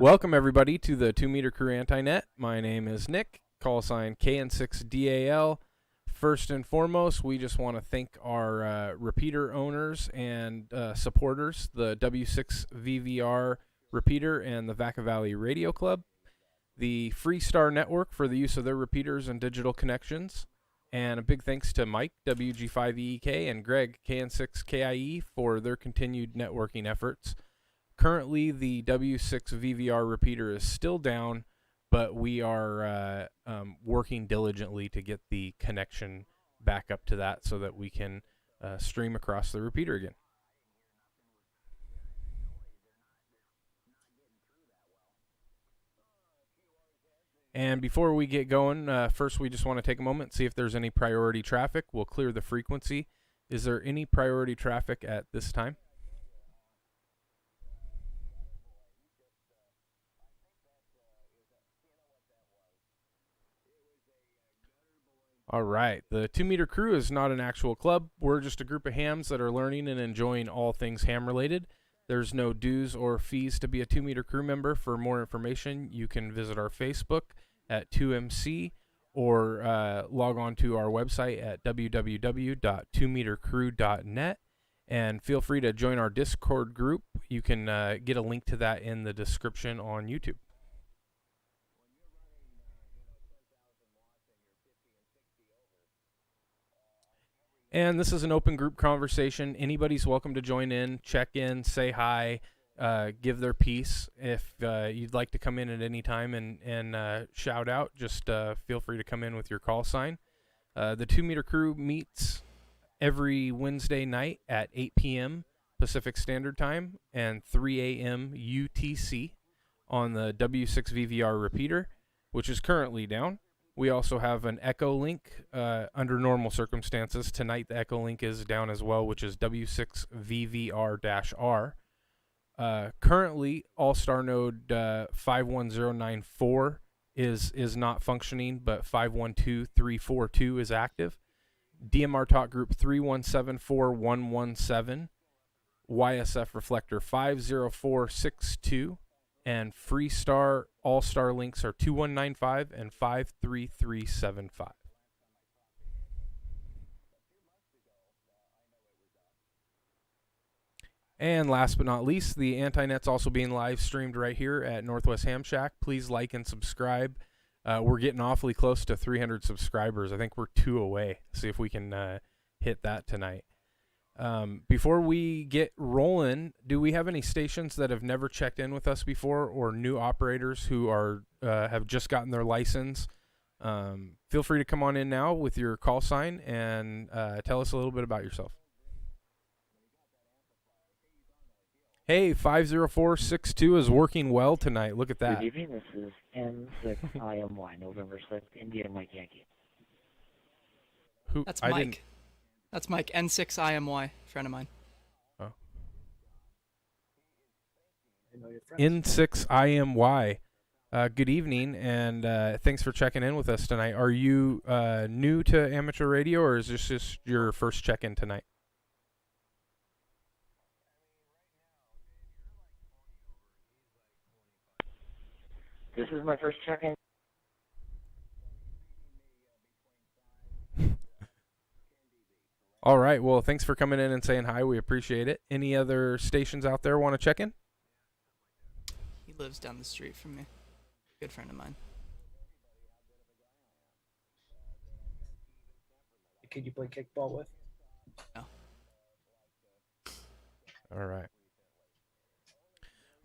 Welcome, everybody, to the 2 Meter Crew Anti-Net. My name is Nick, call sign KN6DAL. First and foremost, we just want to thank our repeater owners and supporters, the W6VVR repeater and the Vaca Valley Radio Club. the Freestar Network for the use of their repeaters and digital connections. And a big thanks to Mike, WG5EEK, and Greg, KN6KIE, for their continued networking efforts. Currently, the W6VVR repeater is still down, but we are working diligently to get the connection back up to that so that we can stream across the repeater again. And before we get going, first we just want to take a moment and see if there's any priority traffic. We'll clear the frequency. Is there any priority traffic at this time? All right. The 2 Meter Crew is not an actual club. We're just a group of hams that are learning and enjoying all things ham related. There's no dues or fees to be a 2 Meter Crew member. For more information, you can visit our Facebook at 2MC or log on to our website at www.2metercrew.net. And feel free to join our Discord group. You can get a link to that in the description on YouTube. And this is an open group conversation. Anybody's welcome to join in, check in, say hi, give their piece. If you'd like to come in at any time and shout out, just feel free to come in with your call sign. The 2 Meter Crew meets every Wednesday night at 8 p.m. Pacific Standard Time and 3 a.m. UTC on the W6VVR repeater, which is currently down. We also have an Echo link under normal circumstances. Tonight, the Echo link is down as well, which is W6VVR-R. Currently, All-Star node 51094 is not functioning, but 512342 is active. DMR talk group 3174117, YSF reflector 50462, and Freestar All-Star links are 2195 and 53375. And last but not least, the Anti-Net's also being live streamed right here at Northwest Ham Shack. Please like and subscribe. We're getting awfully close to 300 subscribers. I think we're 2 away. See if we can hit that tonight. Before we get rolling, do we have any stations that have never checked in with us before, or new operators who are have just gotten their license? Feel free to come on in now with your call sign and tell us a little bit about yourself. Hey, 50462 is working well tonight. Look at that. Good evening. This is N6IMY, November 6th, India Mike Yankee. Who? That's Mike. That's Mike, N6IMY, friend of mine. Oh. N6IMY. Good evening, and thanks for checking in with us tonight. Are you new to amateur radio, or is this just your first check-in tonight? This is my first check-in. All right. Well, thanks for coming in and saying hi. We appreciate it. Any other stations out there want to check in? He lives down the street from me. Good friend of mine. Kid you play kickball with? No. All right.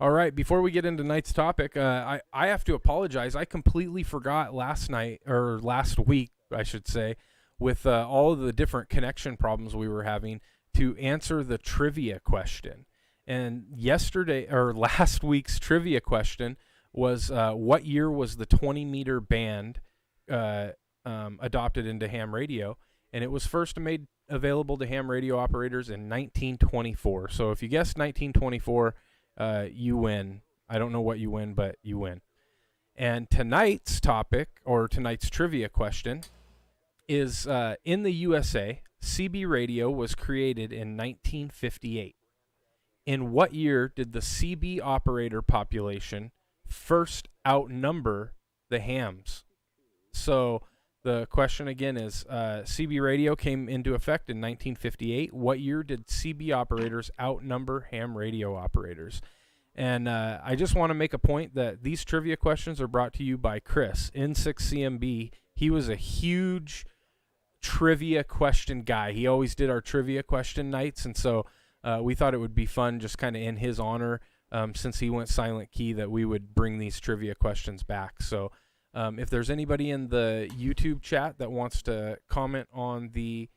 All right. Before we get into tonight's topic, I have to apologize. I completely forgot last week, I should say, with all of the different connection problems we were having, to answer the trivia question. And last week's trivia question was, what year was the 20-meter band adopted into ham radio? And it was first made available to ham radio operators in 1924. So if you guessed 1924, you win. I don't know what you win, but you win. And tonight's topic, or tonight's trivia question, is in the USA, CB radio was created in 1958. In what year did the CB operator population first outnumber the hams? So the question again is, CB radio came into effect in 1958. What year did CB operators outnumber ham radio operators? And I just want to make a point that these trivia questions are brought to you by Chris, N6CMB. He was a huge trivia question guy. He always did our trivia question nights, and so we thought it would be fun, just kind of in his honor, since he went silent key, that we would bring these trivia questions back. So if there's anybody in the YouTube chat that wants to comment on the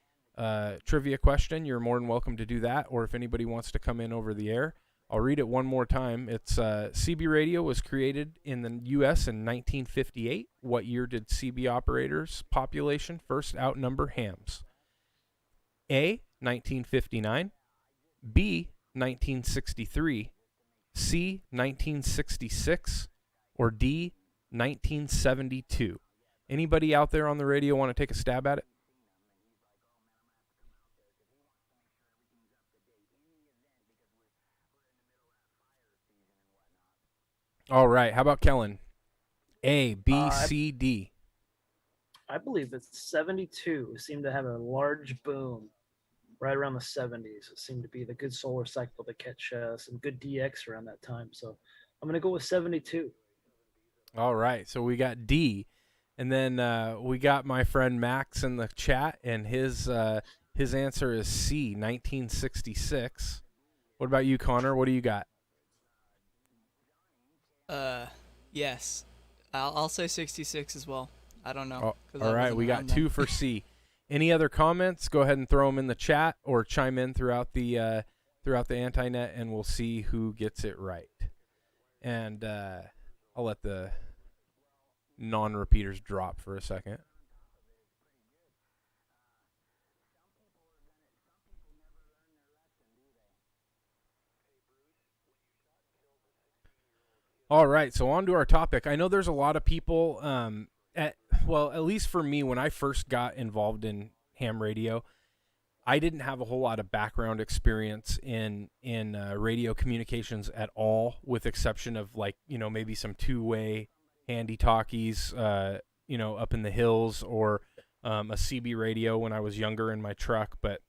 trivia question, you're more than welcome to do that. Or if anybody wants to come in over the air, I'll read it one more time. It's CB radio was created in the U.S. in 1958. What year did CB operators population first outnumber hams? A, 1959, B, 1963, C, 1966, or D, 1972. Anybody out there on the radio want to take a stab at it? All right. How about Kellen? A, B, C, D. I believe it's 72. It seemed to have a large boom right around the 70s. It seemed to be the good solar cycle to catch some good DX around that time. So I'm going to go with 72. All right. So we got D. And then we got my friend Max in the chat, and his answer is C, 1966. What about you, Connor? What do you got? Yes. I'll say 66 as well. I don't know. Oh, all right, we got 2 for C. Any other comments? Go ahead and throw them in the chat or chime in throughout the Antinet, and we'll see who gets it right. And I'll let the non-repeaters drop for a second. All right, so on to our topic. I know there's a lot of people, at least for me, when I first got involved in ham radio, I didn't have a whole lot of background experience in radio communications at all, with exception of maybe some two-way handy talkies, up in the hills, or a CB radio when I was younger in my truck. But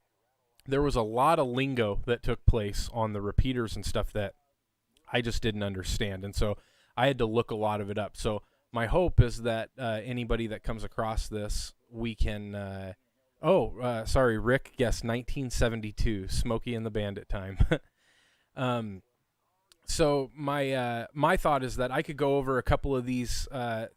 there was a lot of lingo that took place on the repeaters and stuff that I just didn't understand, and so I had to look a lot of it up. So my hope is that anybody that comes across this, we can Rick guessed 1972, Smokey and the Bandit time. So my thought is that I could go over a couple of these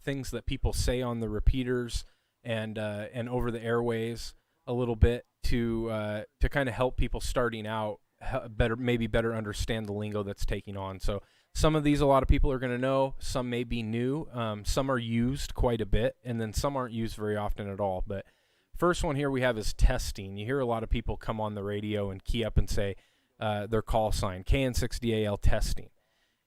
things that people say on the repeaters and over the airways a little bit to kind of help people starting out better understand the lingo that's taking on. So some of these a lot of people are going to know, some may be new, some are used quite a bit, and then some aren't used very often at all. But first one here we have is testing. You hear a lot of people come on the radio and key up and say their call sign, KN6DAL testing.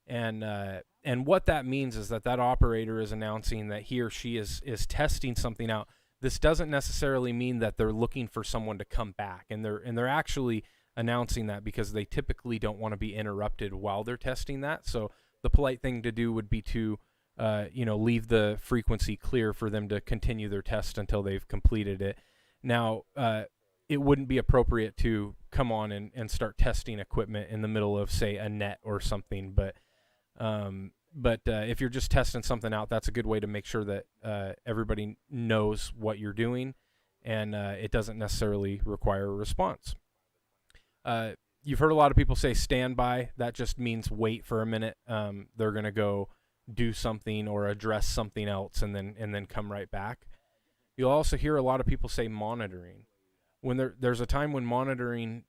And what that means is that operator is announcing that he or she is testing something out. This doesn't necessarily mean that they're looking for someone to come back, and they're actually announcing that because they typically don't want to be interrupted while they're testing that. So the polite thing to do would be to leave the frequency clear for them to continue their test until they've completed it. Now, it wouldn't be appropriate to come on and start testing equipment in the middle of, say, a net or something. But if you're just testing something out, that's a good way to make sure that everybody knows what you're doing, and it doesn't necessarily require a response. You've heard a lot of people say standby. That just means wait for a minute. They're going to go do something or address something else and then come right back. You'll also hear a lot of people say monitoring. When there's a time when monitoring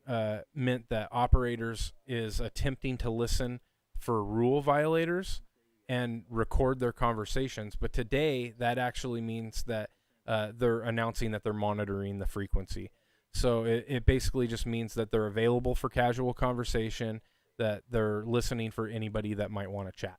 meant that operators is attempting to listen for rule violators and record their conversations. But today, that actually means that they're announcing that they're monitoring the frequency. So it basically just means that they're available for casual conversation, that they're listening for anybody that might want to chat.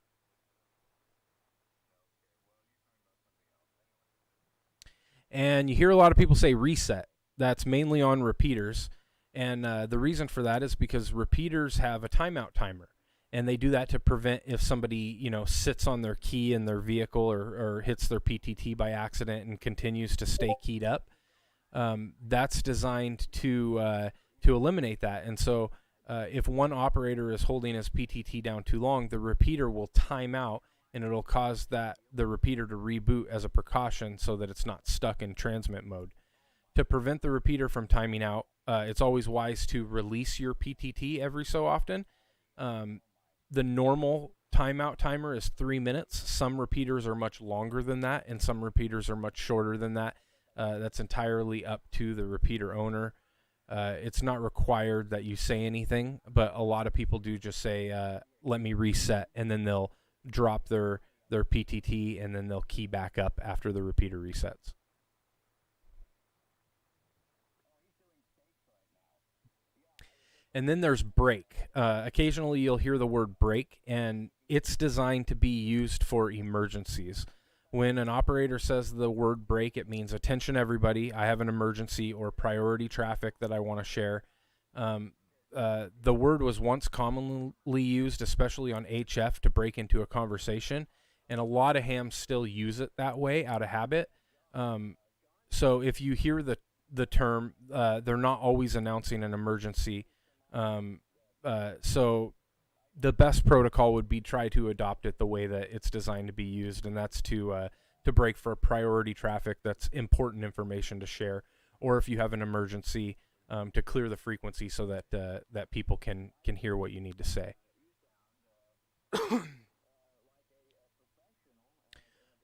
And you hear a lot of people say reset. That's mainly on repeaters. And the reason for that is because repeaters have a timeout timer. And they do that to prevent if somebody, sits on their key in their vehicle or hits their PTT by accident and continues to stay keyed up. That's designed to eliminate that. And so if one operator is holding his PTT down too long, the repeater will time out, and it'll cause the repeater to reboot as a precaution so that it's not stuck in transmit mode. To prevent the repeater from timing out, it's always wise to release your PTT every so often. The normal timeout timer is 3 minutes. Some repeaters are much longer than that, and some repeaters are much shorter than that. That's entirely up to the repeater owner. It's not required that you say anything, but a lot of people do just say, let me reset, and then they'll drop their PTT, and then they'll key back up after the repeater resets. And then there's break. Occasionally you'll hear the word break, and it's designed to be used for emergencies. When an operator says the word break, it means attention everybody, I have an emergency or priority traffic that I want to share. The word was once commonly used, especially on HF, to break into a conversation, and a lot of hams still use it that way out of habit. So if you hear the term, they're not always announcing an emergency. So the best protocol would be try to adopt it the way that it's designed to be used, and that's to break for priority traffic that's important information to share, or if you have an emergency, to clear the frequency so that that people can hear what you need to say.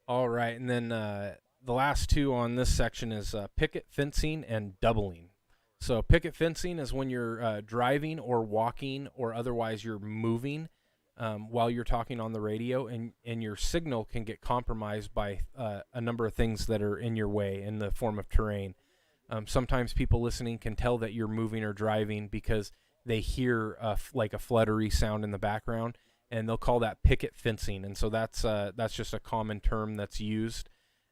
All right, and then the last two on this section is picket fencing and doubling. So picket fencing is when you're driving or walking or otherwise you're moving while you're talking on the radio, and your signal can get compromised by a number of things that are in your way in the form of terrain. Sometimes people listening can tell that you're moving or driving because they hear like a fluttery sound in the background, and they'll call that picket fencing. And so that's just a common term that's used.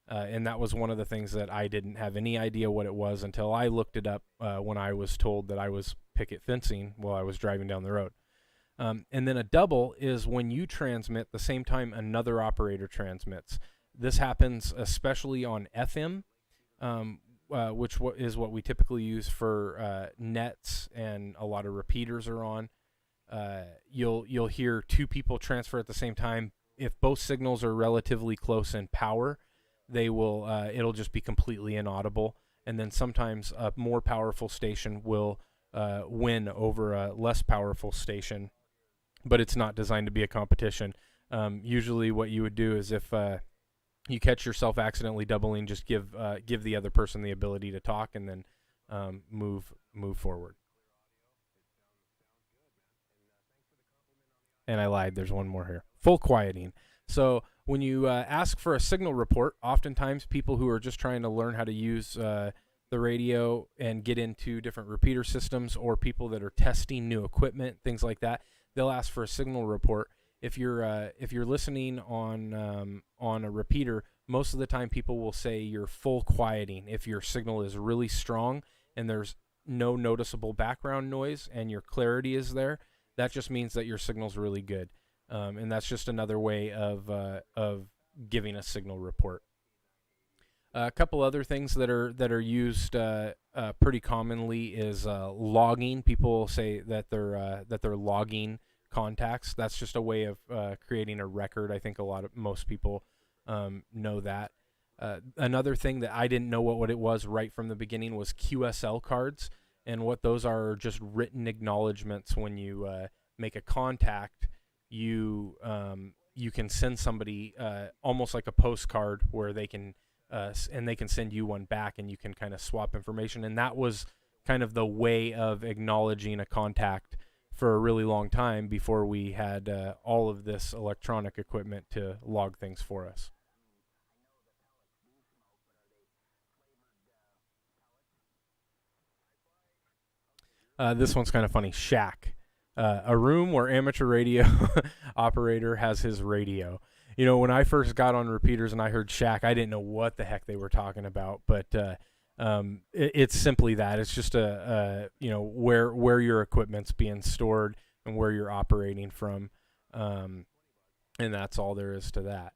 And that was one of the things that I didn't have any idea what it was until I looked it up when I was told that I was picket fencing while I was driving down the road. And then a double is when you transmit the same time another operator transmits. This happens especially on FM, which is what we typically use for nets, and a lot of repeaters are on. You'll hear two people transfer at the same time. If both signals are relatively close in power, they will it'll just be completely inaudible, and then sometimes a more powerful station will win over a less powerful station, but it's not designed to be a competition. Usually what you would do is if you catch yourself accidentally doubling, just give the other person the ability to talk, and then move forward. And I lied, there's one more here. Full quieting. So when you ask for a signal report, oftentimes people who are just trying to learn how to use the radio and get into different repeater systems, or people that are testing new equipment, things like that, they'll ask for a signal report. If you're listening on a repeater, most of the time people will say you're full quieting. If your signal is really strong and there's no noticeable background noise and your clarity is there, that just means that your signal's really good. And that's just another way of giving a signal report. A couple other things that are used pretty commonly is logging. People will say that they're logging contacts. That's just a way of creating a record. I think most people know that. Another thing that I didn't know what it was right from the beginning was QSL cards, and what those are just written acknowledgments. When you make a contact, you can send somebody almost like a postcard where they can and they can send you one back, and you can kind of swap information. And that was kind of the way of acknowledging a contact for a really long time before we had all of this electronic equipment to log things for us. This one's kind of funny. Shack. A room where amateur radio operator has his radio. You know, when I first got on repeaters and I heard shack, I didn't know what the heck they were talking about. But it's simply that. It's just where your equipment's being stored and where you're operating from, and that's all there is to that.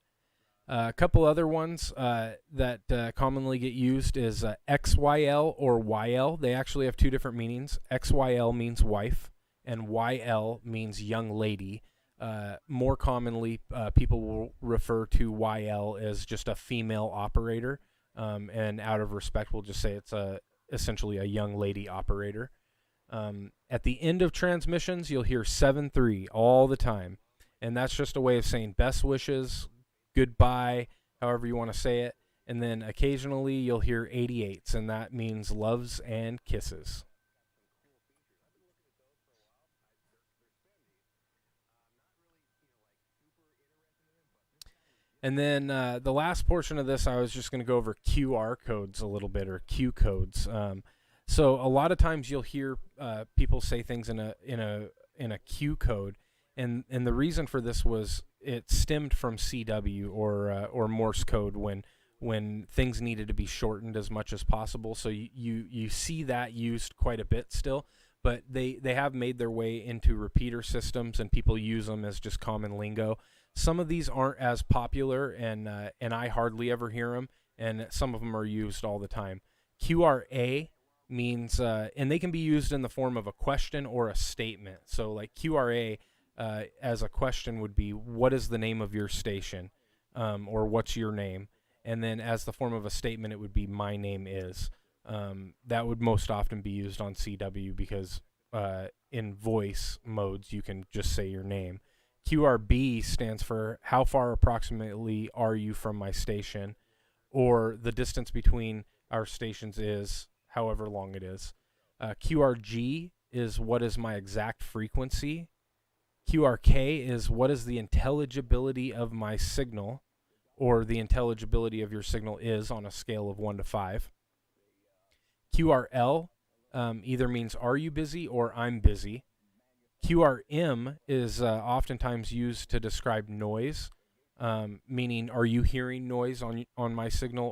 A couple other ones that commonly get used is XYL or YL. They actually have two different meanings. XYL means wife, and YL means young lady. More commonly, people will refer to YL as just a female operator, and out of respect, we'll just say it's essentially a young lady operator. At the end of transmissions, you'll hear 7-3 all the time, and that's just a way of saying best wishes, goodbye, however you want to say it. And then occasionally you'll hear 88s, and that means loves and kisses. And then the last portion of this, I was just going to go over QR codes a little bit, or Q codes. So a lot of times you'll hear people say things in a Q code, and the reason for this was it stemmed from CW or Morse code when things needed to be shortened as much as possible. So you see that used quite a bit still, but they have made their way into repeater systems, and people use them as just common lingo. Some of these aren't as popular, and I hardly ever hear them, and some of them are used all the time. QRA means, and they can be used in the form of a question or a statement. So like QRA as a question would be, what is the name of your station, or what's your name? And then as the form of a statement, it would be my name is. That would most often be used on CW because in voice modes, you can just say your name. QRB stands for how far approximately are you from my station, or the distance between our stations is however long it is. QRG is what is my exact frequency. QRK is what is the intelligibility of my signal, or the intelligibility of your signal is on a scale of 1 to 5. QRL either means are you busy or I'm busy. QRM is oftentimes used to describe noise, meaning are you hearing noise on my signal,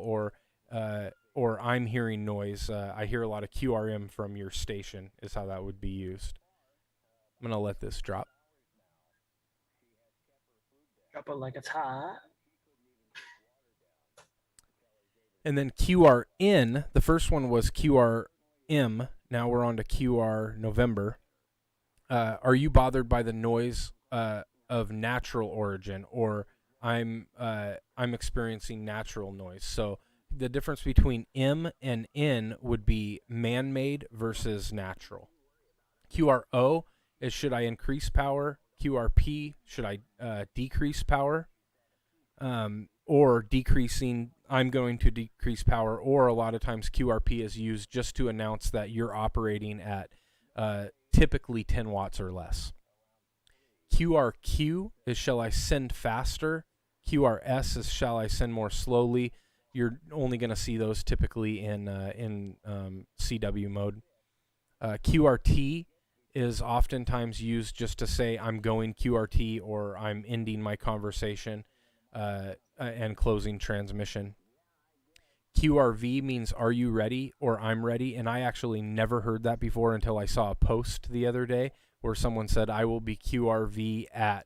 or I'm hearing noise. I hear a lot of QRM from your station is how that would be used. I'm going to let this drop. Drop it like it's hot. And then QRN, the first one was QRM. Now we're on to QR November. Are you bothered by the noise of natural origin, or I'm experiencing natural noise? So the difference between M and N would be man-made versus natural. QRO is should I increase power? QRP, should I decrease power? Or decreasing, I'm going to decrease power, or a lot of times QRP is used just to announce that you're operating at typically 10 watts or less. QRQ is shall I send faster? QRS is shall I send more slowly? You're only going to see those typically in CW mode. QRT is oftentimes used just to say I'm going QRT, or I'm ending my conversation and closing transmission. QRV means are you ready, or I'm ready, and I actually never heard that before until I saw a post the other day where someone said I will be QRV at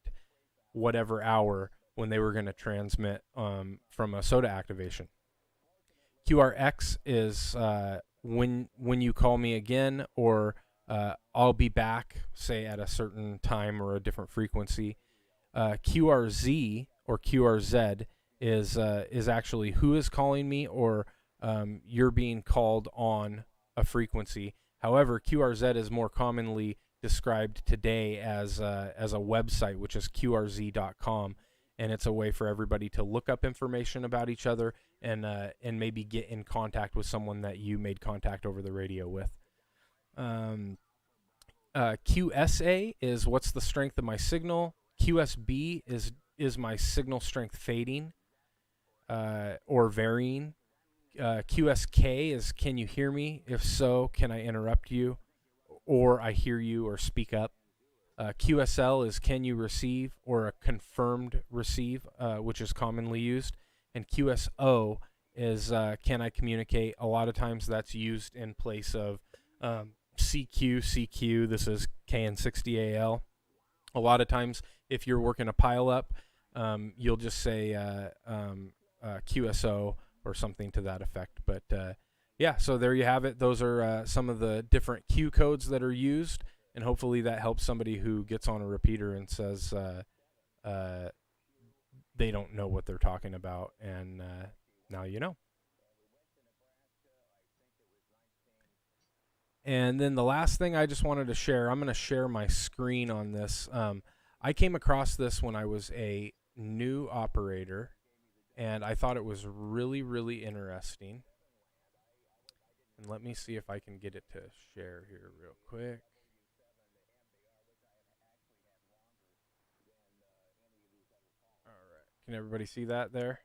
whatever hour when they were going to transmit from a soda activation. QRX is when you call me again, or I'll be back, say at a certain time or a different frequency. QRZ or QRZ is actually who is calling me, or you're being called on a frequency. However, QRZ is more commonly described today as a website, which is QRZ.com, and it's a way for everybody to look up information about each other and maybe get in contact with someone that you made contact over the radio with. QSA is what's the strength of my signal. QSB is my signal strength fading or varying. QSK is can you hear me? If so, can I interrupt you? Or I hear you, or speak up. QSL is can you receive, or a confirmed receive, which is commonly used. And QSO is can I communicate? A lot of times that's used in place of CQ. This is KN60AL. A lot of times if you're working a pile up, you'll just say QSO or something to that effect. But yeah, so there you have it. Those are some of the different Q codes that are used. and hopefully that helps somebody who gets on a repeater and says they don't know what they're talking about, and now you know. And then the last thing I just wanted to share, I'm going to share my screen on this. I came across this when I was a new operator, and I thought it was really, really interesting. And let me see if I can get it to share here real quick. All right. Can everybody see that there?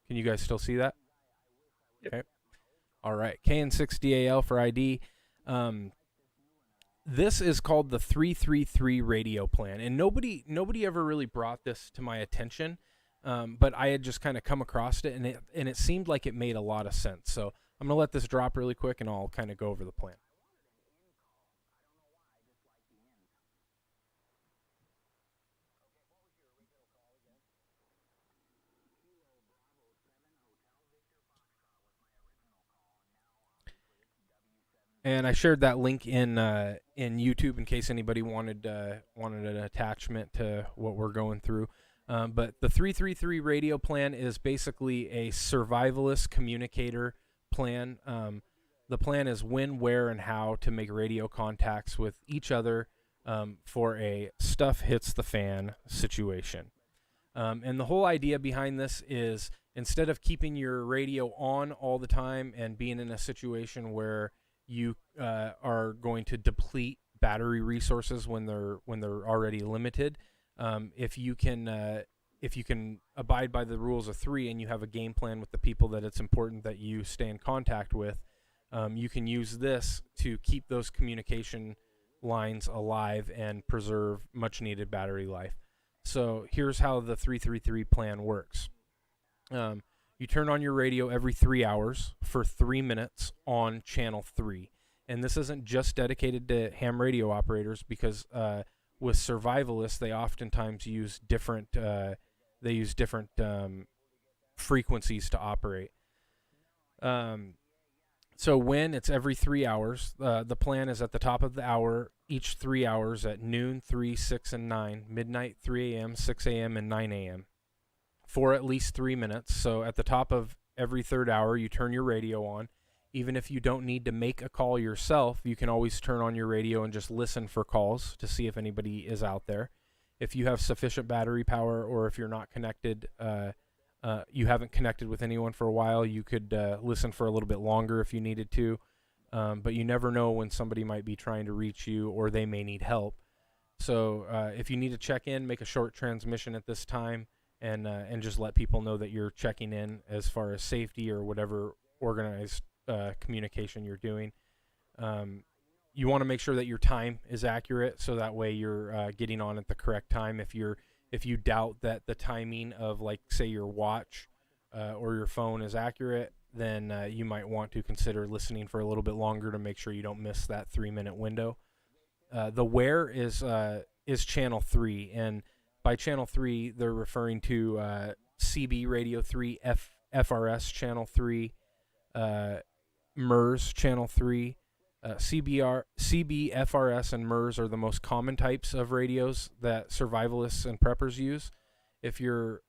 Can you guys still see that? Yep. Okay. All right. KN6DAL for ID. This is called the 333 radio plan, and nobody ever really brought this to my attention, but I had just kind of come across it, and it seemed like it made a lot of sense. So I'm gonna let this drop really quick, and I'll kind of go over the plan. And I shared that link in YouTube in case anybody wanted an attachment to what we're going through. But the 333 radio plan is basically a survivalist communicator plan. The plan is when, where, and how to make radio contacts with each other for a stuff hits the fan situation. And the whole idea behind this is instead of keeping your radio on all the time and being in a situation where you are going to deplete battery resources when they're already limited, if you can abide by the rules of 3 and you have a game plan with the people that it's important that you stay in contact with, you can use this to keep those communication lines alive and preserve much needed battery life. So here's how the 333 plan works. You turn on your radio every 3 hours for 3 minutes on channel 3. And this isn't just dedicated to ham radio operators because with survivalists, they oftentimes use different frequencies to operate. So when it's every 3 hours, the plan is at the top of the hour, each 3 hours at noon, 3, 6, and 9, midnight, 3 a.m., 6 a.m., and 9 a.m. for at least 3 minutes. So at the top of every third hour, you turn your radio on. Even if you don't need to make a call yourself, you can always turn on your radio and just listen for calls to see if anybody is out there. If you have sufficient battery power, or if you're not connected, you haven't connected with anyone for a while, you could listen for a little bit longer if you needed to. But you never know when somebody might be trying to reach you or they may need help. So if you need to check in, make a short transmission at this time, and just let people know that you're checking in as far as safety or whatever organized communication you're doing. You want to make sure that your time is accurate, so that way you're getting on at the correct time. If you doubt that the timing of, like, say, your watch or your phone is accurate, then you might want to consider listening for a little bit longer to make sure you don't miss that 3-minute window. The where is channel 3, and by channel 3 they're referring to CB radio 3, FRS channel 3, MERS channel 3. CB, FRS, and MERS are the most common types of radios that survivalists and preppers use. If your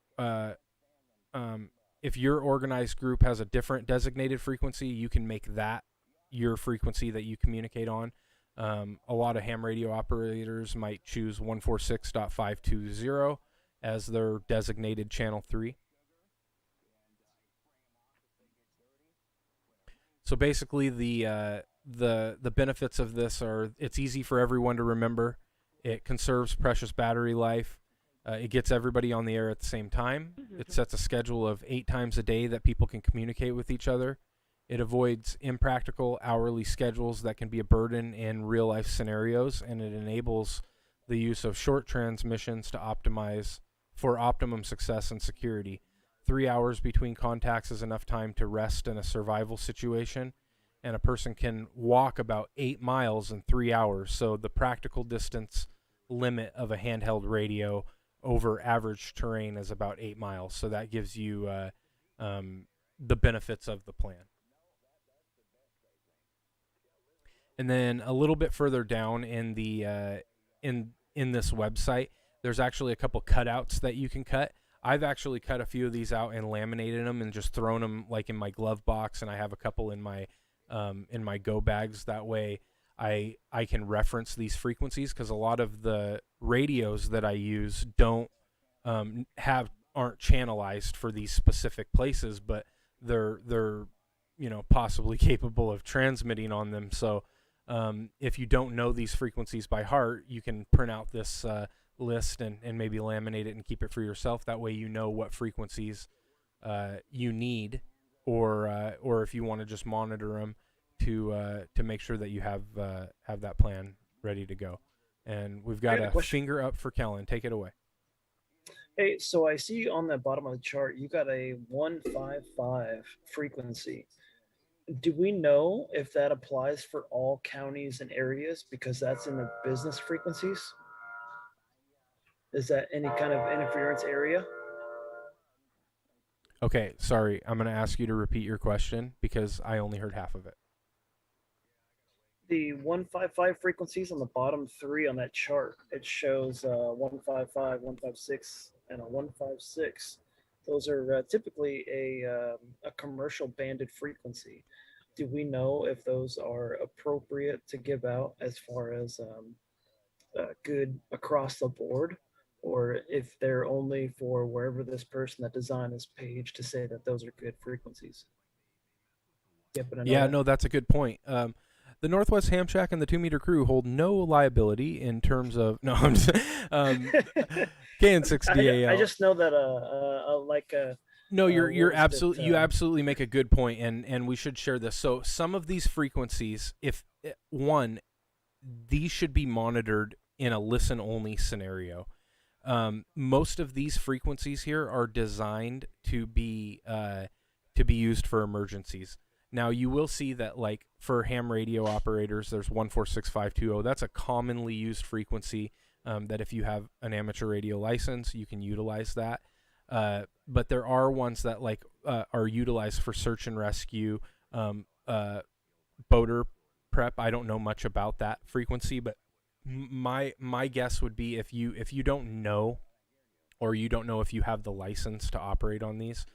organized group has a different designated frequency, you can make that your frequency that you communicate on. A lot of ham radio operators might choose 146.520 as their designated channel 3. So basically, the benefits of this are it's easy for everyone to remember. It conserves precious battery life. It gets everybody on the air at the same time. It sets a schedule of 8 times a day that people can communicate with each other. It avoids impractical hourly schedules that can be a burden in real-life scenarios, and it enables the use of short transmissions to optimize for optimum success and security. 3 hours between contacts is enough time to rest in a survival situation, and a person can walk about 8 miles in 3 hours. So the practical distance limit of a handheld radio over average terrain is about 8 miles. So that gives you the benefits of the plan. And then a little bit further down in the in this website, there's actually a couple cutouts that you can cut. I've actually cut a few of these out and laminated them and just thrown them like in my glove box, and I have a couple in my go bags. That way, I can reference these frequencies, because a lot of the radios that I use don't aren't channelized for these specific places, but they're possibly capable of transmitting on them. So if you don't know these frequencies by heart, you can print out this list and maybe laminate it and keep it for yourself. That way you know what frequencies you need, or if you want to just monitor them to make sure that you have that plan ready to go. And we've got a finger up for Kellen. Take it away. Hey, so I see on the bottom of the chart you got a 155 frequency. Do we know if that applies for all counties and areas, because that's in the business frequencies? Is that any kind of interference area? Okay, sorry. I'm going to ask you to repeat your question because I only heard half of it. The 155 frequencies on the bottom three on that chart, it shows 155, 156, and a 156. Those are typically a commercial banded frequency. Do we know if those are appropriate to give out as far as good across the board, or if they're only for wherever this person that designed this page to say that those are good frequencies? Yeah, no, that's a good point. The Northwest Ham Shack and the 2 Meter Crew hold no liability in terms of I'm just, KN6DAL. I just know that no, you're absolutely you absolutely make a good point, and we should share this. So some of these frequencies, if one, these should be monitored in a listen only scenario. Most of these frequencies here are designed to be used for emergencies. Now, you will see that, like, for ham radio operators, there's 146520. That's a commonly used frequency that if you have an amateur radio license, you can utilize that. But there are ones that, like, are utilized for search and rescue, boater prep. I don't know much about that frequency, but my guess would be if you don't know, or you don't know if you have the license to operate on these,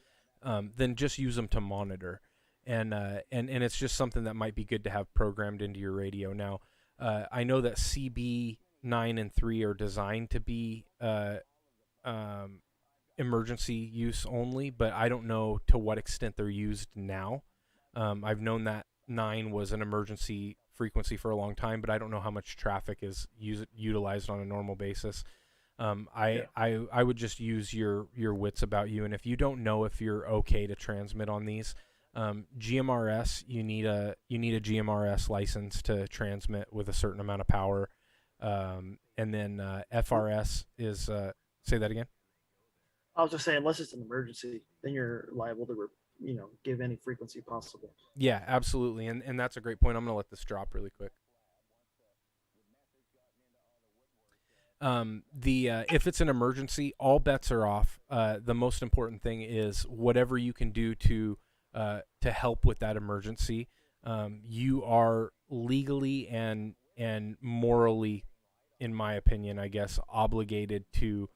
then just use them to monitor. And it's just something that might be good to have programmed into your radio. Now, I know that CB 9 and 3 are designed to be emergency use only, but I don't know to what extent they're used now. I've known that 9 was an emergency frequency for a long time, but I don't know how much traffic is utilized on a normal basis. I would just use your wits about you, and if you don't know if you're okay to transmit on these, GMRS, you need a GMRS license to transmit with a certain amount of power, and then FRS is say that again. I was just saying, unless it's an emergency, then you're liable to give any frequency possible. Yeah, absolutely, and that's a great point. I'm gonna let this drop really quick. If it's an emergency, all bets are off. The most important thing is whatever you can do to help with that emergency. You are legally and morally, in my opinion, I guess, obligated to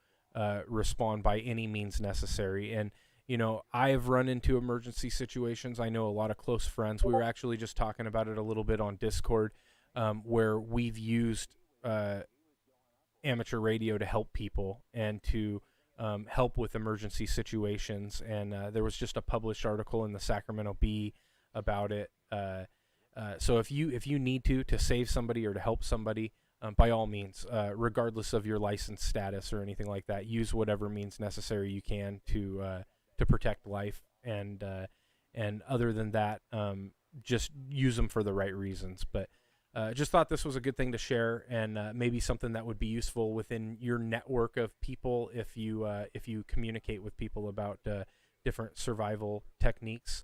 respond by any means necessary. And I've run into emergency situations. I know a lot of close friends. We were actually just talking about it a little bit on Discord, where we've used amateur radio to help people and to help with emergency situations. And there was just a published article in the Sacramento Bee about it. So if you need to save somebody or to help somebody, by all means, regardless of your license status or anything like that, use whatever means necessary you can to protect life. And other than that, just use them for the right reasons. But just thought this was a good thing to share, and maybe something that would be useful within your network of people if you communicate with people about different survival techniques.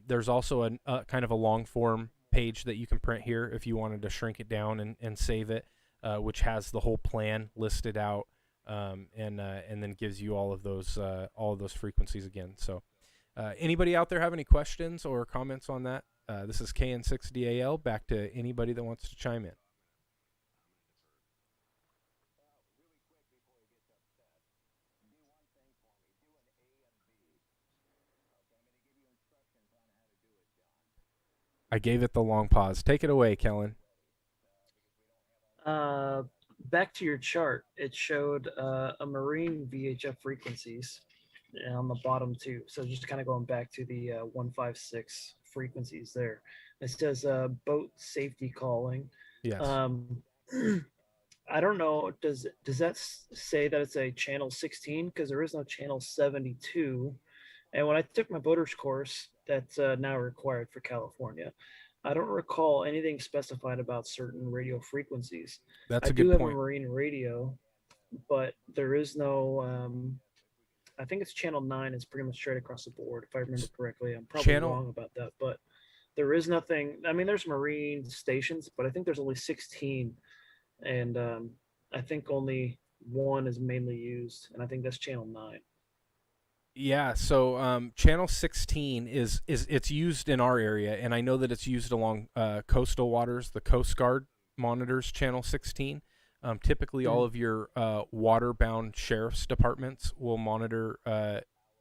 There's also a kind of a long form page that you can print here if you wanted to shrink it down and save it, which has the whole plan listed out, and then gives you all of those frequencies again. So anybody out there have any questions or comments on that? This is KN6DAL. Back to anybody that wants to chime in. I gave it the long pause. Take it away, Kellen. Back to your chart, it showed a marine VHF frequencies on the bottom too. So just kind of going back to the 156 frequencies there. It says boat safety calling. Yes. I don't know. Does that say that it's a channel 16? Because there is no channel 72. And when I took my boater's course, that's now required for California. I don't recall anything specified about certain radio frequencies. That's a I do good have point. a marine radio, but there is no. I think it's channel 9. It's pretty much straight across the board, if I remember correctly. I'm probably wrong about that, but there is nothing. I mean, there's marine stations, but I think there's only 16, and I think only one is mainly used, and I think that's channel 9. Yeah, so channel 16 is it's used in our area, and I know that it's used along coastal waters. The Coast Guard monitors channel 16. Typically, all of your water-bound sheriff's departments will monitor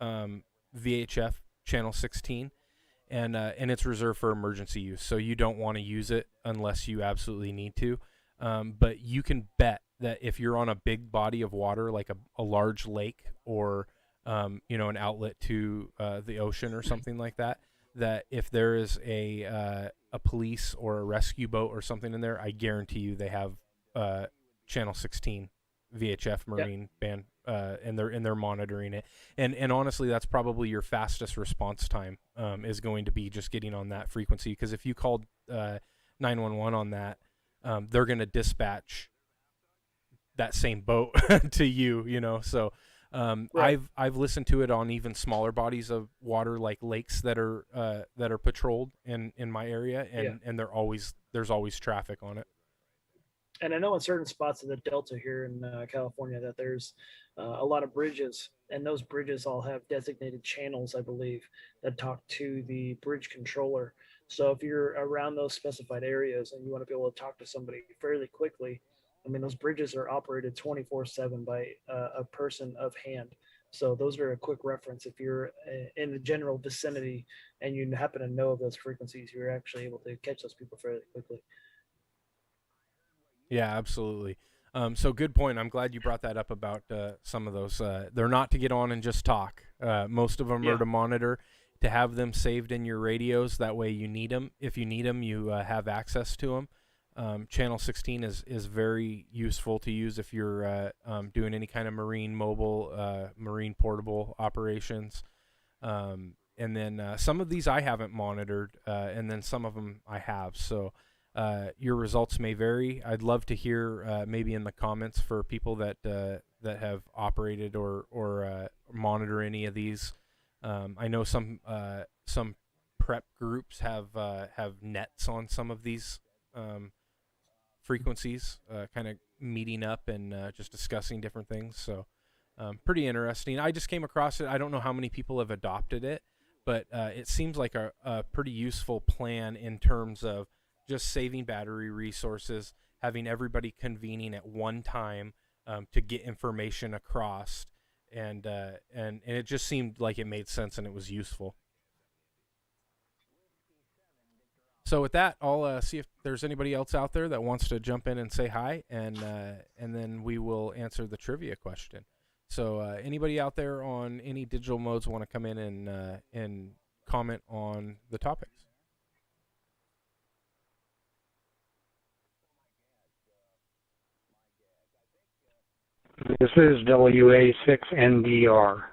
VHF channel 16, and it's reserved for emergency use. So you don't want to use it unless you absolutely need to. But you can bet that if you're on a big body of water, like a large lake or an outlet to the ocean or something like that, that if there is a police or a rescue boat or something in there, I guarantee you they have channel 16 VHF marine band, and they're monitoring it. And honestly, that's probably your fastest response time is going to be just getting on that frequency, because if you called 911 on that, they're going to dispatch that same boat to you. So right. I've listened to it on even smaller bodies of water, like lakes that are patrolled in my area, and there's always traffic on it. And I know in certain spots of the Delta here in California that there's a lot of bridges, and those bridges all have designated channels, I believe, that talk to the bridge controller. So if you're around those specified areas and you want to be able to talk to somebody fairly quickly, I mean, those bridges are operated 24/7 by a person of hand. So those are a quick reference. If you're in the general vicinity and you happen to know of those frequencies, you're actually able to catch those people fairly quickly. Yeah, absolutely. So good point. I'm glad you brought that up about some of those. They're not to get on and just talk. Most of them are to monitor, to have them saved in your radios. That way you need them. If you need them, you have access to them. Channel 16 is very useful to use if you're doing any kind of marine mobile, marine portable operations. And then some of these I haven't monitored, and then some of them I have. So your results may vary. I'd love to hear maybe in the comments for people that have operated or monitor any of these. I know some prep groups have nets on some of these frequencies, kind of meeting up and just discussing different things. So pretty interesting. I just came across it. I don't know how many people have adopted it, but it seems like a pretty useful plan in terms of just saving battery resources, having everybody convening at one time to get information across, and it just seemed like it made sense and it was useful. So with that, I'll see if there's anybody else out there that wants to jump in and say hi, and then we will answer the trivia question. So anybody out there on any digital modes want to come in and comment on the topics? This is WA6NDR.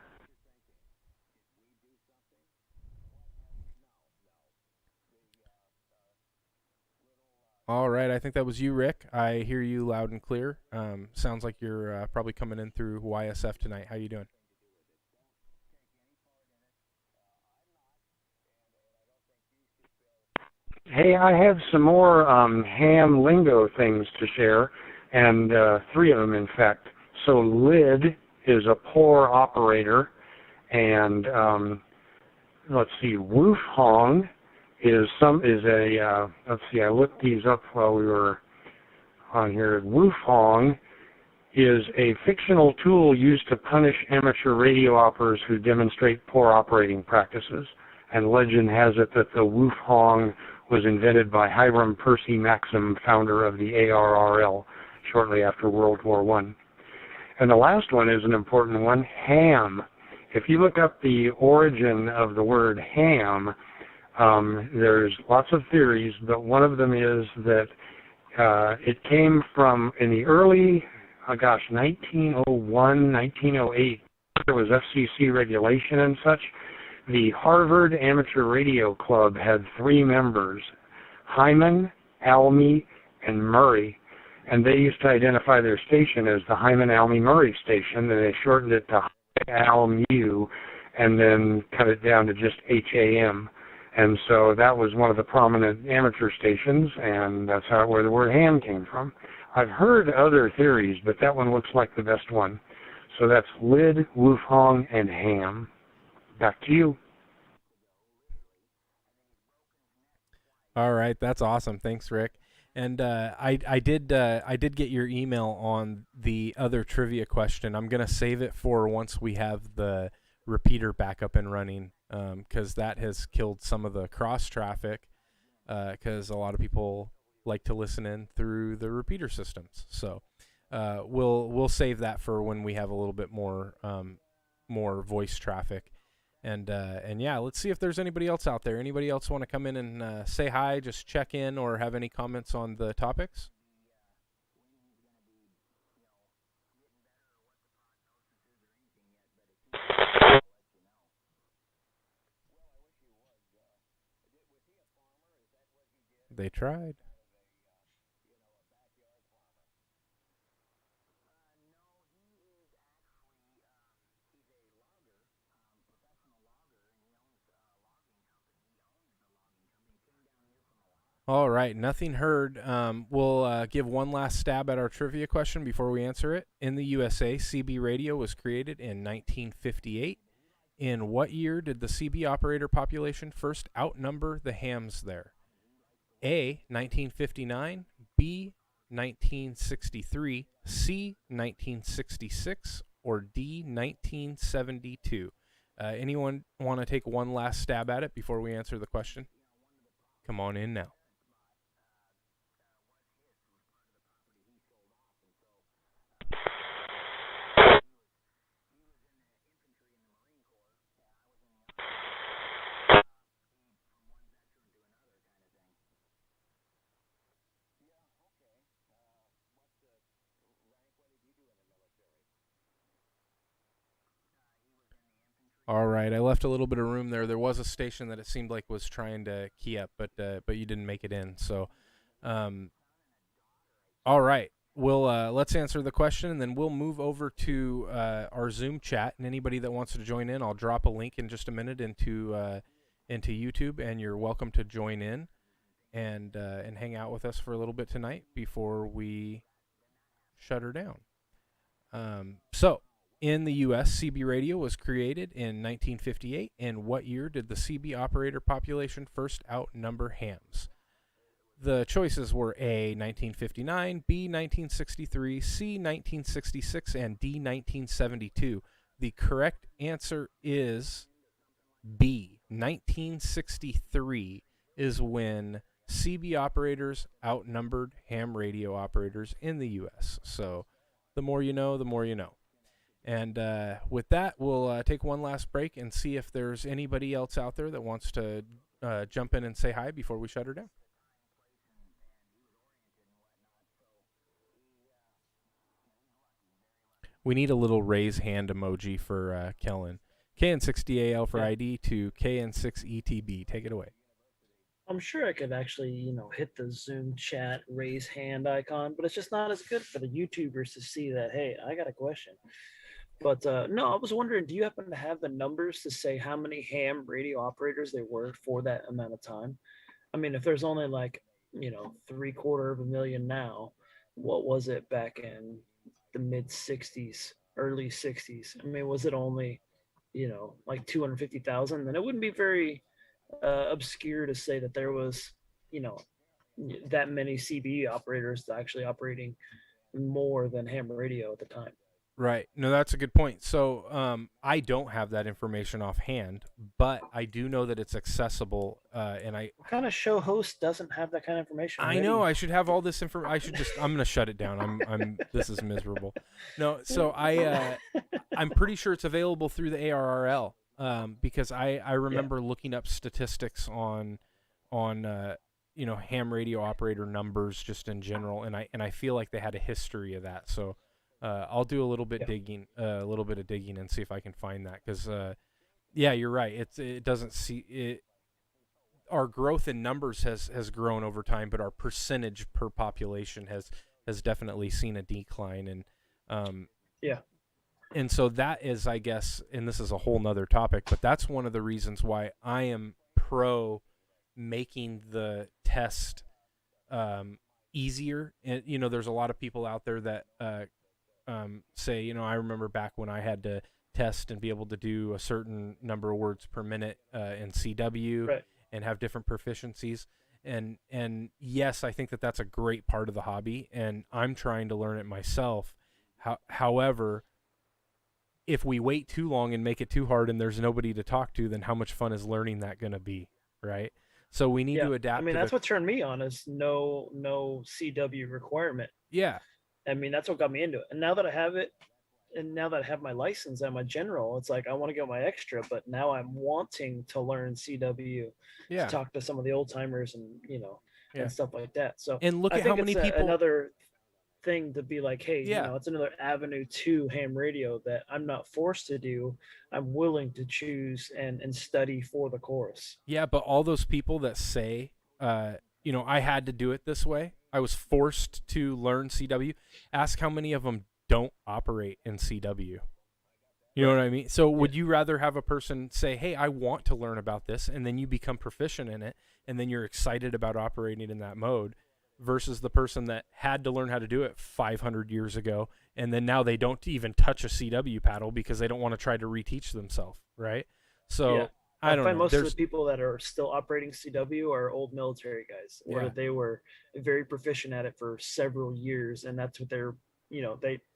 All right, I think that was you, Rick. I hear you loud and clear. Sounds like you're probably coming in through YSF tonight. How you doing? Hey, I have some more ham lingo things to share, and 3 of them, in fact. So lid is a poor operator, and let's see, woof hong let's see, I looked these up while we were on here. Woofhong is a fictional tool used to punish amateur radio operators who demonstrate poor operating practices. And legend has it that the Woofhong was invented by Hiram Percy Maxim, founder of the ARRL, shortly after World War I. And the last one is an important one, ham. If you look up the origin of the word ham, there's lots of theories, but one of them is that it came from, in the early, 1901, 1908, there was FCC regulation and such. The Harvard Amateur Radio Club had 3 members, Hyman, Almy, and Murray, and they used to identify their station as the Hyman, Almy, Murray station, and they shortened it to ALMU, and then cut it down to just HAM. And so that was one of the prominent amateur stations, and that's where the word ham came from. I've heard other theories, but that one looks like the best one. So that's lid, woofhong, and ham. Back to you. All right, that's awesome. Thanks, Rick. And I did get your email on the other trivia question. I'm gonna save it for once we have the repeater back up and running, because that has killed some of the cross traffic, because a lot of people like to listen in through the repeater systems. So we'll save that for when we have a little bit more voice traffic. And yeah, let's see if there's anybody else out there. Anybody else want to come in and say hi, just check in, or have any comments on the topics? They tried. All right, nothing heard. We'll give one last stab at our trivia question before we answer it. In the USA, CB radio was created in 1958. In what year did the CB operator population first outnumber the hams there? A, 1959, B, 1963, C, 1966, or D, 1972? Anyone want to take one last stab at it before we answer the question? Come on in now. All right, I left a little bit of room there. There was a station that it seemed like was trying to key up, but you didn't make it in. So, all right, let's answer the question, and then we'll move over to our Zoom chat. And anybody that wants to join in, I'll drop a link in just a minute into YouTube, and you're welcome to join in and hang out with us for a little bit tonight before we shut her down. So. In the U.S., CB radio was created in 1958. In what year did the CB operator population first outnumber hams? The choices were A, 1959, B, 1963, C, 1966, and D, 1972. The correct answer is B, 1963 is when CB operators outnumbered ham radio operators in the U.S. So the more you know, the more you know. And with that, we'll take one last break and see if there's anybody else out there that wants to jump in and say hi before we shut her down. We need a little raise hand emoji for Kellen. KN6DAL for ID to KN6ETB. Take it away. I'm sure I could actually, hit the Zoom chat raise hand icon, but it's just not as good for the YouTubers to see that, hey, I got a question. But no, I was wondering, do you happen to have the numbers to say how many ham radio operators there were for that amount of time? I mean, if there's only like, 750,000 now, what was it back in the mid 60s, early 60s? I mean, was it only, like 250,000? Then it wouldn't be very, obscure to say that there was, you know, that many CB operators actually operating more than ham radio at the time. Right. No, that's a good point. So I don't have that information offhand, but I do know that it's accessible. And What kind of show host doesn't have that kind of information I ready? know I should have all this information. I should just. I'm gonna shut it down. This is miserable. No. So I'm pretty sure it's available through the ARRL. Because I remember looking up statistics on ham radio operator numbers just in general, and I feel like they had a history of that. So I'll do a little bit a little bit of digging and see if I can find that, because yeah, you're right. It doesn't see it. Our growth in numbers has grown over time, but our percentage per population has definitely seen a decline, and Yeah. and so that is, I guess, and this is a whole nother topic, but that's one of the reasons why I am pro making the test easier. And there's a lot of people out there that say, I remember back when I had to test and be able to do a certain number of words per minute in CW, Right. and have different proficiencies. And yes, I think that that's a great part of the hobby, and I'm trying to learn it myself. However, if we wait too long and make it too hard and there's nobody to talk to, then how much fun is learning that going to be, right? So we need to adapt. I mean, that's what turned me on, is no CW requirement. Yeah. I mean, that's what got me into it. And now that I have it, and now that I have my license and my general, it's like I want to get my extra, but now I'm wanting to learn CW to talk to some of the old timers and and stuff like that. So and look at how many people. Another thing to be like, hey, it's another avenue to ham radio that I'm not forced to do. I'm willing to choose and study for the course. Yeah, but all those people that say, I had to do it this way, I was forced to learn CW, ask how many of them don't operate in CW. You know what I mean? So would you rather have a person say, hey, I want to learn about this, and then you become proficient in it, and then you're excited about operating in that mode, versus the person that had to learn how to do it 500 years ago, and then now they don't even touch a CW paddle because they don't want to try to reteach themselves, right? So I don't find know. Most of the people that are still operating CW are old military guys, where they were very proficient at it for several years, and that's what they're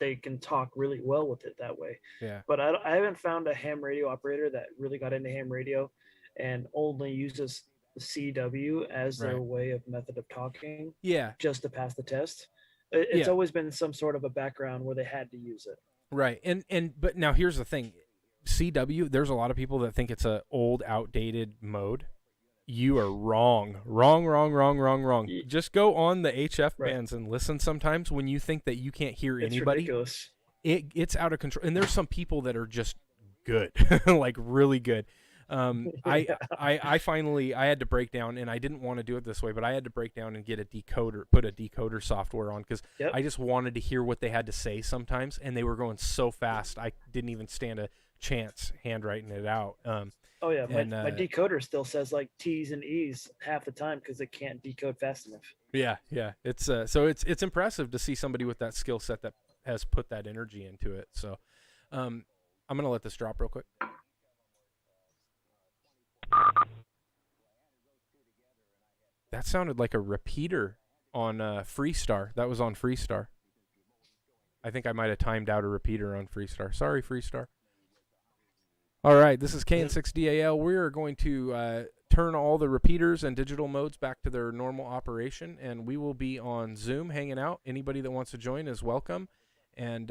they can talk really well with it that way. Yeah. But I haven't found a ham radio operator that really got into ham radio and only uses CW as their way of method of talking. Yeah. Just to pass the test. It's always been some sort of a background where they had to use it. Right. But now here's the thing. CW, there's a lot of people that think it's a old, outdated mode. You are wrong. Wrong. Just go on the HF bands and listen sometimes when you think that you can't hear anybody. Ridiculous. It's out of control. And there's some people that are just good, like really good. I finally, I had to break down, and I didn't want to do it this way, but I had to break down and get put a decoder software on, because I just wanted to hear what they had to say sometimes, and they were going so fast I didn't even stand a chance handwriting it out. My decoder still says like T's and E's half the time because it can't decode fast enough. Yeah. It's so it's impressive to see somebody with that skill set that has put that energy into it. So I'm gonna let this drop real quick. That sounded like a repeater on Freestar. That was on Freestar. I think I might have timed out a repeater on Freestar. Sorry, Freestar. All right, this is KN6DAL. We're going to turn all the repeaters and digital modes back to their normal operation, and we will be on Zoom hanging out. Anybody that wants to join is welcome. And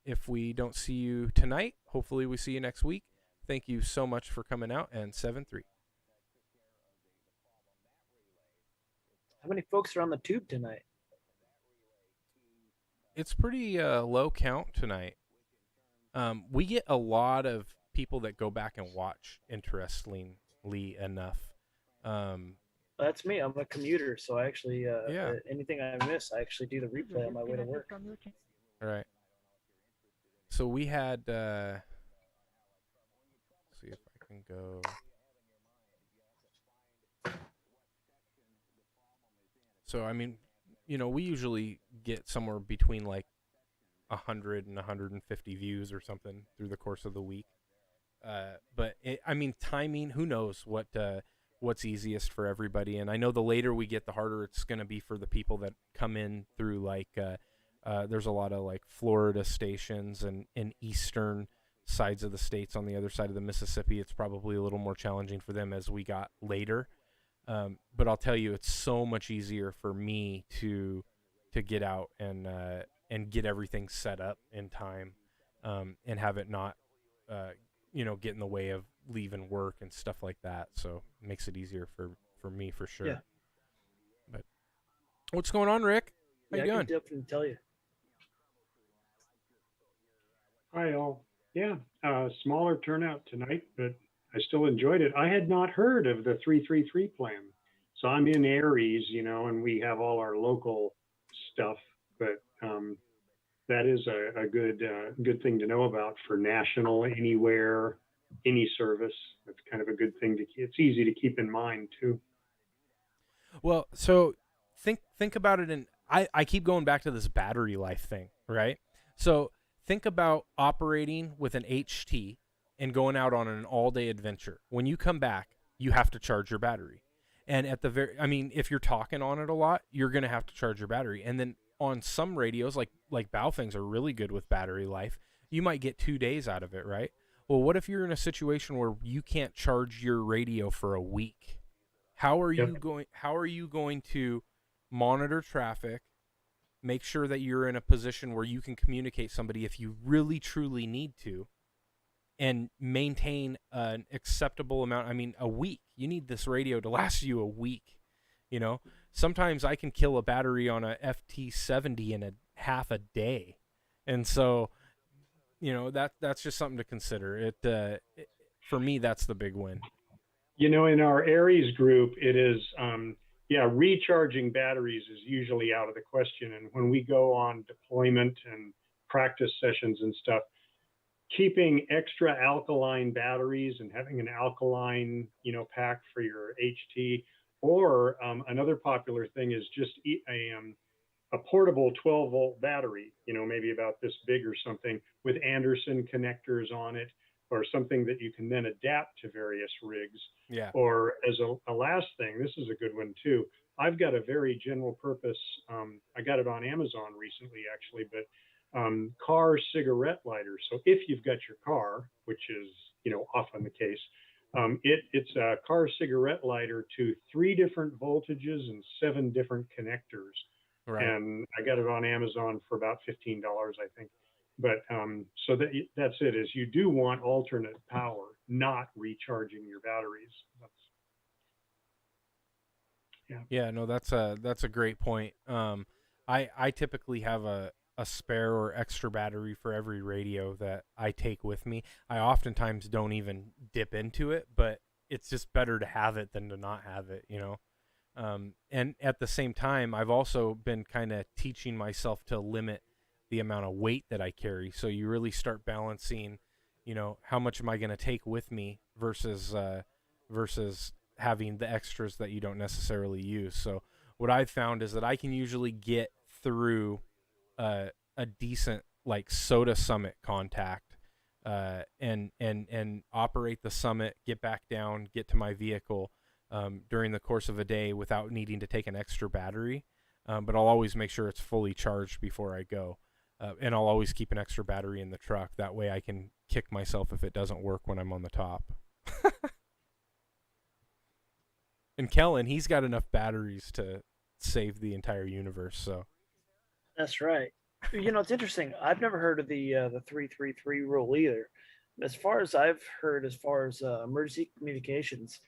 if we don't see you tonight, hopefully we see you next week. Thank you so much for coming out, and 7-3. How many folks are on the tube tonight? It's pretty low count tonight. We get a lot of people that go back and watch, interestingly enough. That's me. I'm a commuter, so I actually anything I miss, I actually do the replay on my way to work. All right. So we had let's see if I can go. So I mean, we usually get somewhere between like 100 and 150 views or something through the course of the week. But I mean, timing. Who knows what's easiest for everybody? And I know the later we get, the harder it's going to be for the people that come in through like. There's a lot of like Florida stations and eastern sides of the states on the other side of the Mississippi. It's probably a little more challenging for them as we got later. But I'll tell you, it's so much easier for me to get out and get everything set up in time, and have it not, get in the way of leaving work and stuff like that. So it makes it easier for me for sure. Yeah. But what's going on, Rick? How Yeah, you I doing? can definitely tell you. Hi, all. Yeah, smaller turnout tonight, but I still enjoyed it. I had not heard of the 333 plan. So I'm in Aries, and we have all our local stuff, but that is a good thing to know about for national, anywhere, any service. That's kind of a good thing it's easy to keep in mind too. Well, so think about it, and I keep going back to this battery life thing, right? So think about operating with an HT and going out on an all-day adventure. When you come back, you have to charge your battery. And I mean, if you're talking on it a lot, you're going to have to charge your battery. And then on some radios, like Baofeng's are really good with battery life, you might get 2 days out of it, right? Well, what if you're in a situation where you can't charge your radio for a week? How are Yep. you going to monitor traffic, make sure that you're in a position where you can communicate somebody if you really truly need to, and maintain an acceptable amount? I mean, a week. You need this radio to last you a week. Sometimes I can kill a battery on a FT70 in a half a day. And so, that's just something to consider. For me, that's the big win. In our Aries group, it is, recharging batteries is usually out of the question. And when we go on deployment and practice sessions and stuff, keeping extra alkaline batteries and having an alkaline, pack for your HT, or another popular thing is just a portable 12-volt battery, maybe about this big or something, with Anderson connectors on it, or something that you can then adapt to various rigs. Yeah. Or as a last thing, this is a good one too. I've got a very general purpose. I got it on Amazon recently, actually, but car cigarette lighter. So if you've got your car, which is often the case, it's a car cigarette lighter to 3 different voltages and 7 different connectors. Right. And I got it on Amazon for about $15, I think. But so that's it. Is you do want alternate power, not recharging your batteries. Yeah, no, that's a great point. I typically have a spare or extra battery for every radio that I take with me. I oftentimes don't even dip into it, but it's just better to have it than to not have it, and at the same time, I've also been kind of teaching myself to limit the amount of weight that I carry. So you really start balancing, how much am I going to take with me versus having the extras that you don't necessarily use. So what I've found is that I can usually get through a decent like Soda Summit contact, and operate the Summit, get back down, get to my vehicle during the course of a day without needing to take an extra battery. But I'll always make sure it's fully charged before I go. And I'll always keep an extra battery in the truck. That way I can kick myself if it doesn't work when I'm on the top. And Kellen, he's got enough batteries to save the entire universe. So That's right. It's interesting. I've never heard of the 333 rule either. As far as I've heard, as far as emergency communications,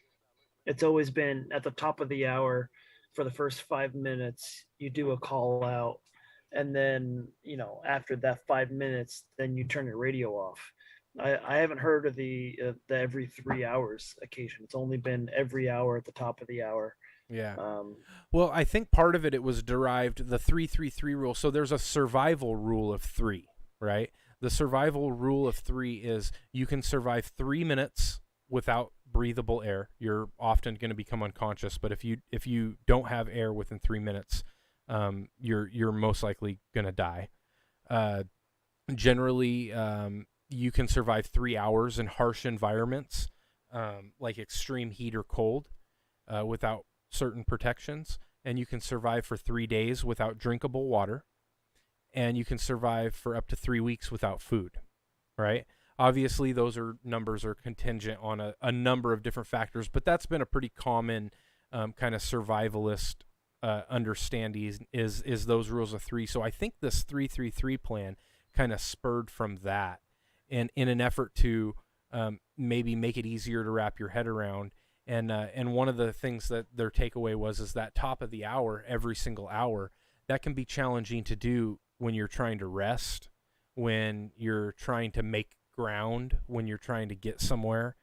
it's always been at the top of the hour for the first 5 minutes, you do a call out. And then, after that 5 minutes, then you turn your radio off. I haven't heard of the every 3 hours occasion. It's only been every hour at the top of the hour. yeah. Well, I think part of it was derived, the 333 rule. So there's a survival rule of 3, right? The survival rule of 3 is you can survive 3 minutes without breathable air. You're often going to become unconscious, but if you don't have air within 3 minutes, you're most likely going to die. Generally, you can survive 3 hours in harsh environments, like extreme heat or cold, without certain protections, and you can survive for 3 days without drinkable water, and you can survive for up to 3 weeks without food, right? Obviously, those numbers are contingent on a number of different factors, but that's been a pretty common kind of survivalist understanding is those rules of three. So I think this 3-3-3 plan kind of spurred from that, and in an effort to maybe make it easier to wrap your head around. And one of the things that their takeaway was is that top of the hour, every single hour, that can be challenging to do when you're trying to rest, when you're trying to make ground, when you're trying to get somewhere.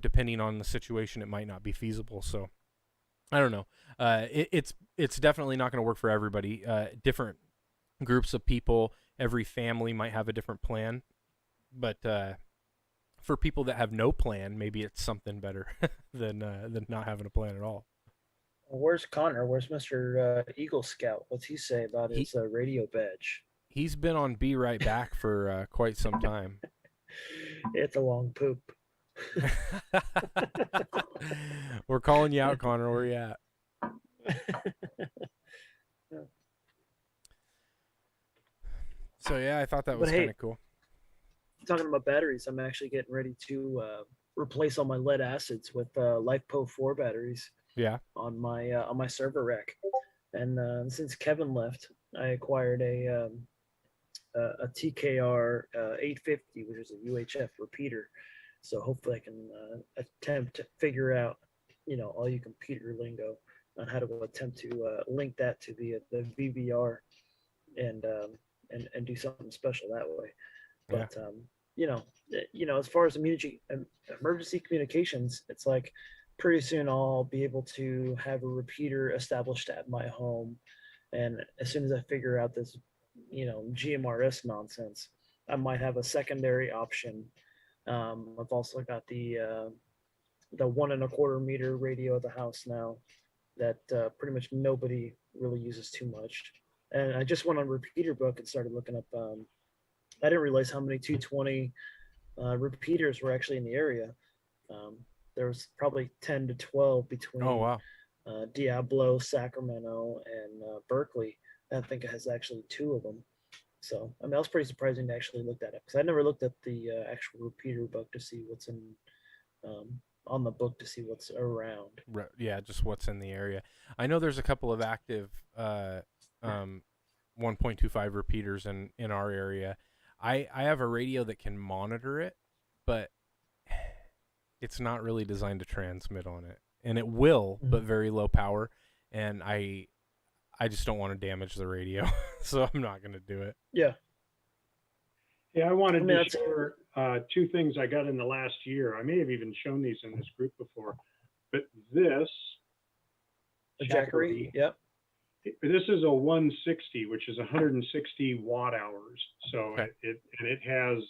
Depending on the situation, it might not be feasible. So I don't know. It's definitely not going to work for everybody. Different groups of people, every family might have a different plan, but for people that have no plan, maybe it's something better than not having a plan at all. Where's Connor? Where's Mr. Eagle Scout? What's he say about his radio badge? He's been on Be Right Back for quite some time. It's a long poop. We're calling you out, Connor. Where you at? So yeah, I thought that was kind of cool. Talking about batteries, I'm actually getting ready to replace all my lead acids with LiFePo 4 batteries. Yeah. On my server rack, and since Kevin left, I acquired a TKR 850, which is a UHF repeater. So hopefully I can attempt to figure out, all you computer lingo on how to attempt to link that to the VVR and do something special that way. But as far as emergency communications, it's like pretty soon I'll be able to have a repeater established at my home, and as soon as I figure out this GMRS nonsense, I might have a secondary option. I've also got the 1 1/4 meter radio at the house now that pretty much nobody really uses too much. And I just went on Repeater Book and started looking up. I didn't realize how many 220 repeaters were actually in the area. There was probably 10 to 12 between Diablo, Sacramento, and Berkeley. I think it has actually 2 of them. So, I mean, that was pretty surprising to actually look that up, because I never looked at the actual repeater book to see what's in on the book to see what's around. Yeah, just what's in the area. I know there's a couple of active 1.25 repeaters in our area. I have a radio that can monitor it, but it's not really designed to transmit on it, and it will, but very low power. And I just don't want to damage the radio, so I'm not going to do it. Yeah. Yeah, I wanted to share 2 things I got in the last year. I may have even shown these in this group before, but this Jackery, yep. This is a 160, which is 160 watt hours. So it has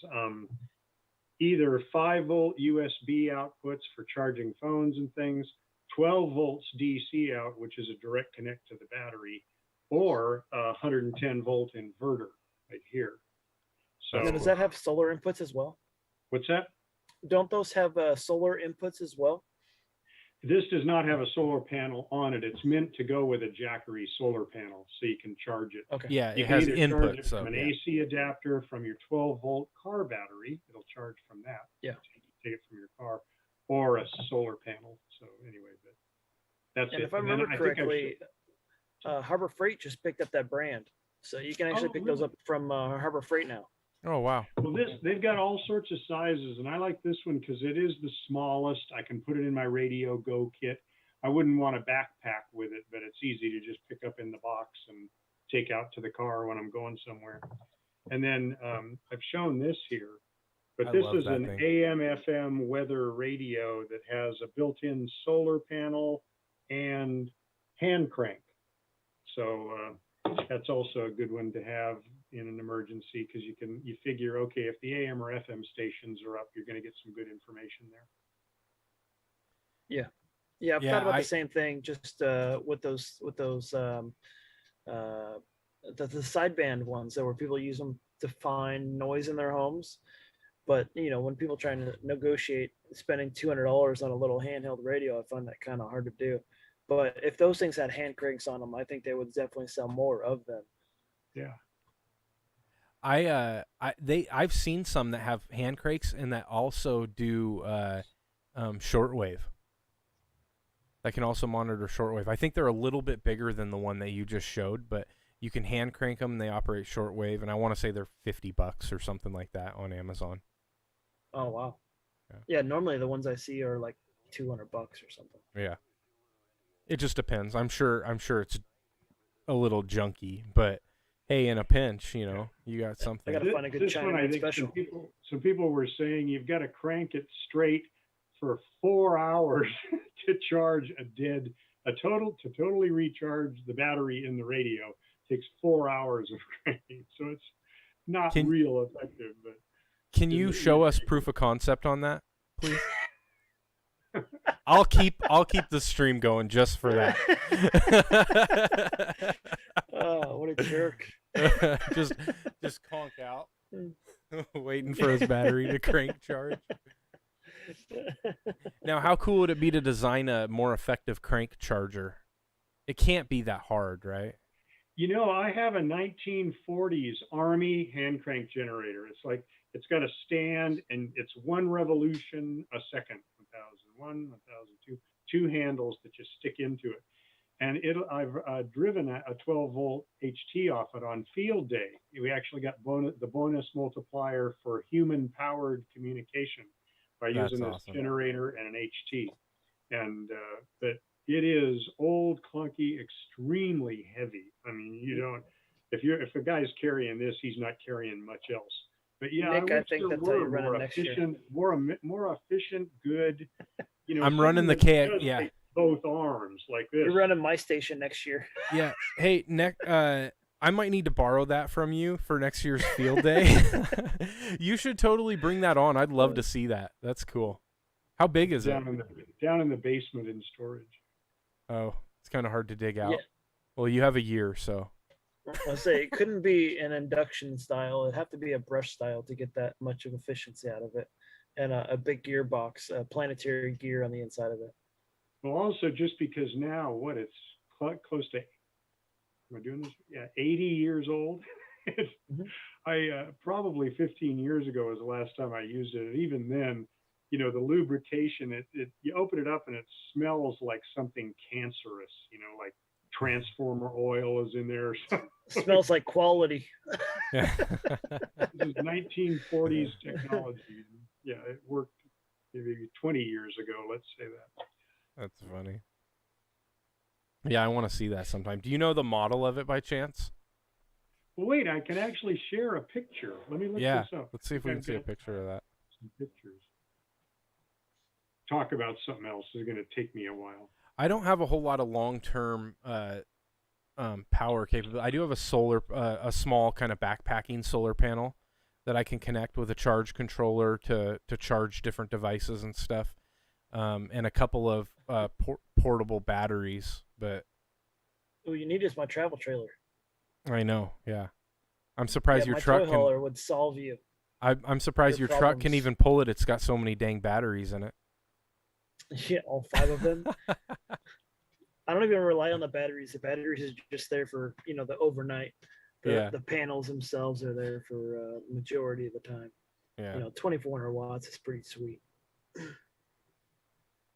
either 5-volt USB outputs for charging phones and things, 12 volts DC out, which is a direct connect to the battery, or a 110 volt inverter right here. So now, does that have solar inputs as well? What's that? Don't those have solar inputs as well? This does not have a solar panel on it. It's meant to go with a Jackery solar panel, so you can charge it. Okay. Yeah, you it has input. Charge it from an AC adapter from your 12-volt car battery. It'll charge from that. Yeah. Take it from your car, or a solar panel. So anyway, but that's and it. if I remember correctly, Harbor Freight just picked up that brand, so you can actually pick those up from Harbor Freight now. Oh, wow. Well, they've got all sorts of sizes, and I like this one because it is the smallest. I can put it in my Radio Go kit. I wouldn't want a backpack with it, but it's easy to just pick up in the box and take out to the car when I'm going somewhere. And then I've shown this here, but this is an AM/FM weather radio that has a built-in solar panel and hand crank. So that's also a good one to have in an emergency, because you figure, okay, if the AM or FM stations are up, you're going to get some good information there. Yeah, I've thought about the same thing. Just with those the sideband ones, that where people use them define noise in their homes. But when people trying to negotiate spending $200 on a little handheld radio, I find that kind of hard to do. But if those things had hand cranks on them, I think they would definitely sell more of them. Yeah. I've seen some that have hand cranks and that also do shortwave. That can also monitor shortwave. I think they're a little bit bigger than the one that you just showed, but you can hand crank them. They operate shortwave, and I want to say they're $50 or something like that on Amazon. Oh wow. Yeah. Yeah, normally the ones I see are like $200 or something. Yeah. It just depends. I'm sure it's a little junky, but hey, in a pinch, you got something. I gotta find a good This one, I Chinaman think special. some people were saying you've got to crank it straight for 4 hours to charge to totally recharge the battery in the radio. Takes 4 hours of cranking, so it's not real effective. But can you show us proof of concept on that, please? I'll keep the stream going just for that. Oh, what a jerk! just conk out, waiting for his battery to crank charge. Now, how cool would it be to design a more effective crank charger? It can't be that hard, right? I have a 1940s Army hand crank generator. It's got a stand and it's one revolution a second, 1001, 1002, two handles that just stick into it. And I've driven a 12-volt HT off it on field day. We actually got the bonus multiplier for human-powered communication by using this generator and an HT. And but it is old, clunky, extremely heavy. I mean, if a guy's carrying this, he's not carrying much else. But yeah, Nick, I think that's how you run it next year. More efficient, good. I'm running the K. Yeah. Both arms like this. You're running my station next year. Yeah. Hey, Nick. I might need to borrow that from you for next year's field day. You should totally bring that on. I'd love to see that. That's cool. How big is it? Down in the basement in storage. Oh, it's kind of hard to dig out. Yeah. Well, you have a year, so. I'll say it couldn't be an induction style. It'd have to be a brush style to get that much of efficiency out of it, and a big gearbox, a planetary gear on the inside of it. Well, also just because now it's close to, am I doing this? Yeah, 80 years old. I probably 15 years ago was the last time I used it. And even then, the lubrication, you open it up and it smells like something cancerous, like transformer oil is in there. Smells like quality. Yeah. This is 1940s technology. Yeah, it worked maybe 20 years ago, let's say that. That's funny. Yeah, I want to see that sometime. Do you know the model of it by chance? Well, wait, I can actually share a picture. Let me look this up. Let's see if we can see a picture of that. Some pictures. Talk about something else. It's going to take me a while. I don't have a whole lot of long-term power capability. I do have a small kind of backpacking solar panel that I can connect with a charge controller to charge different devices and stuff. And a couple of portable batteries, but What you need is my travel trailer. I know, yeah. I'm surprised your my truck toy hauler would solve you. I'm surprised your truck can even pull it. It's got so many dang batteries in it. Yeah, all 5 of them. I don't even rely on the batteries. The batteries is just there for the overnight. The panels themselves are there for majority of the time. Yeah. 2400 watts is pretty sweet.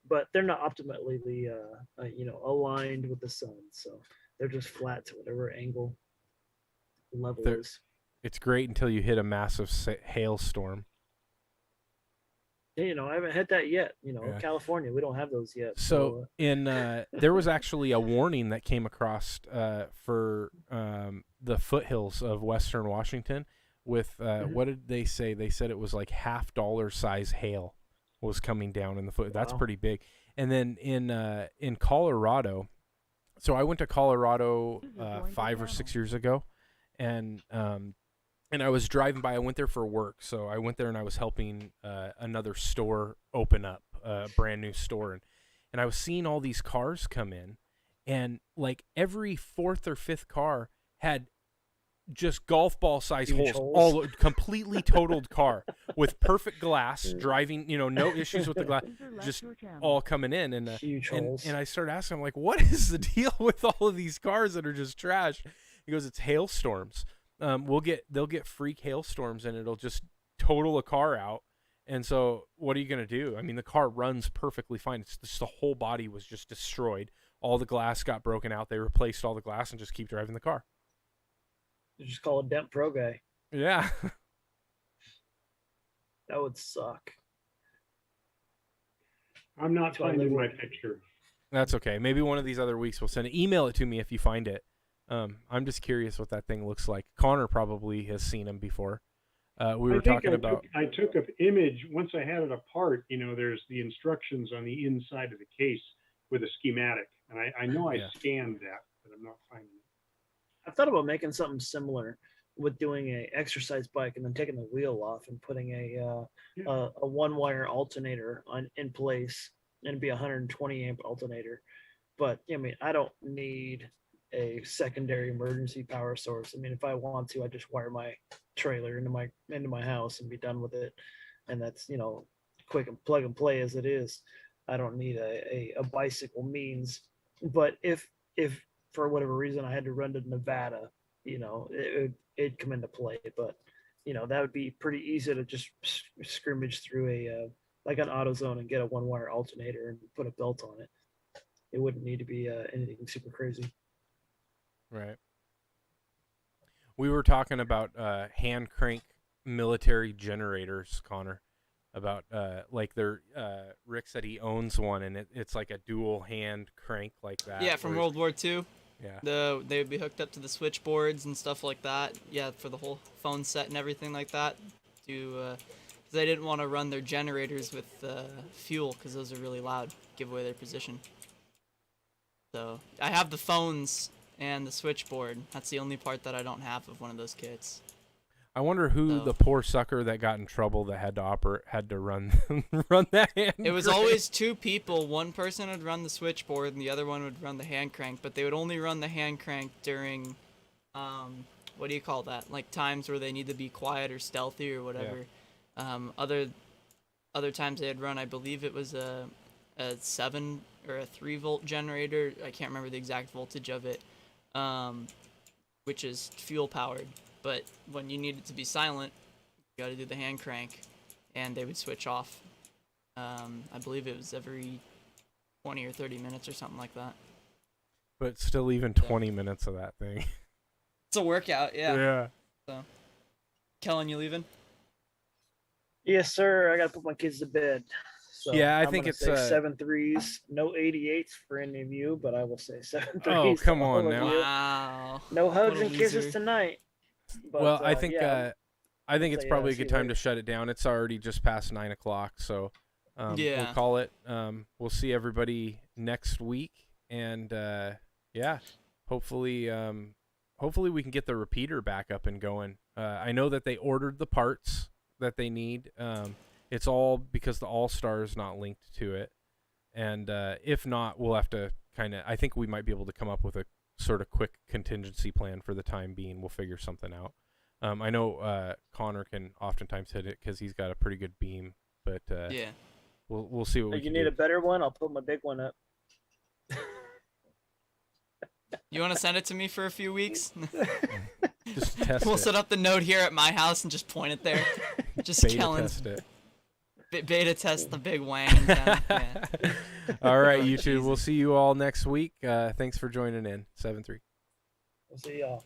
But they're not optimally aligned with the sun, so they're just flat to whatever angle level is. It's great until you hit a massive hailstorm. Yeah, I haven't hit that yet. In California, we don't have those yet. So there was actually a warning that came across for the foothills of Western Washington with what did they say? They said it was like $50 size hail was coming down in the foot. That's pretty big. And then in Colorado, so I went to Colorado 5 or 6 years ago, and I was driving by. I went there for work, so I went there and I was helping another store open up, a brand new store, and I was seeing all these cars come in, and like every 4th or 5th car had just golf ball size Huge holes, holes. all completely totaled car with perfect glass, driving, no issues with the glass, just all coming in. And Huge and, holes. and I started asking him, like, what is the deal with all of these cars that are just trash? He goes, it's hailstorms. They'll get freak hailstorms and it'll just total a car out. And so what are you going to do? I mean, the car runs perfectly fine. It's just the whole body was just destroyed. All the glass got broken out. They replaced all the glass and just keep driving the car. You just call a Dent Pro guy. Yeah. That would suck. I'm not So I finding live my picture. That's okay. Maybe one of these other weeks we'll send it. Email it to me if you find it. I'm just curious what that thing looks like. Connor probably has seen them before. We were talking about. I took an image once I had it apart. There's the instructions on the inside of the case with a schematic, and I know I scanned that, but I'm not finding it. I thought about making something similar with doing a exercise bike and then taking the wheel off and putting a one wire alternator in place, and it'd be a 120 amp alternator. But I mean, I don't need a secondary emergency power source. I mean, if I want to, I just wire my trailer into my house and be done with it. And that's, quick and plug and play as it is. I don't need a bicycle means. But if for whatever reason I had to run to Nevada, it'd come into play. But that would be pretty easy to just scrimmage through like an AutoZone and get a one wire alternator and put a belt on it. It wouldn't need to be anything super crazy. Right. We were talking about hand crank military generators, Connor. About like Rick said he owns one, and it's like a dual hand crank like that. Yeah, from World War II. Yeah. They would be hooked up to the switchboards and stuff like that. Yeah, for the whole phone set and everything like that. Because they didn't want to run their generators with fuel because those are really loud, give away their position. So I have the phones and the switchboard. That's the only part that I don't have of one of those kits. I wonder who the poor sucker that got in trouble that had to run that hand. It was crank. always two people. One person would run the switchboard and the other one would run the hand crank, but they would only run the hand crank during what do you call that? Like times where they need to be quiet or stealthy or whatever. Yeah. Other times they'd run, I believe it was a 7 or a 3 volt generator. I can't remember the exact voltage of it. Which is fuel powered, but when you need it to be silent, you got to do the hand crank, and they would switch off. I believe it was every 20 or 30 minutes or something like that. But still, even 20 minutes of that thing. It's a workout, yeah. Yeah. So, Kellen, you leaving? Yes, sir. I gotta put my kids to bed. So yeah, I I'm think gonna it's say 7.3s. No 88s for any of you, but I will say 7.3s. Oh, come to all on of now. you. Wow. No hugs What a and kisses loser. tonight. But, Well, I think yeah, I think it's say, probably a see good you time to later. shut it down. It's already just past 9 o'clock, so we'll Yeah. call it. We'll see everybody next week, and hopefully we can get the repeater back up and going. I know that they ordered the parts that they need. It's all because the All-Star is not linked to it, and if not, we'll have to I think we might be able to come up with a sort of quick contingency plan for the time being. We'll figure something out. I know Connor can oftentimes hit it because he's got a pretty good beam, but Yeah. we'll see what we If you can need do. a better one, I'll put my big one up. You want to send it to me for a few weeks? Just test We'll it. set up the node here at my house and just point it there. Just Beta Kellen's test it. beta test the big wang. In town. Yeah. All right, Oh, YouTube. Jesus. We'll see you all next week. Thanks for joining in. 7-3. We'll see y'all.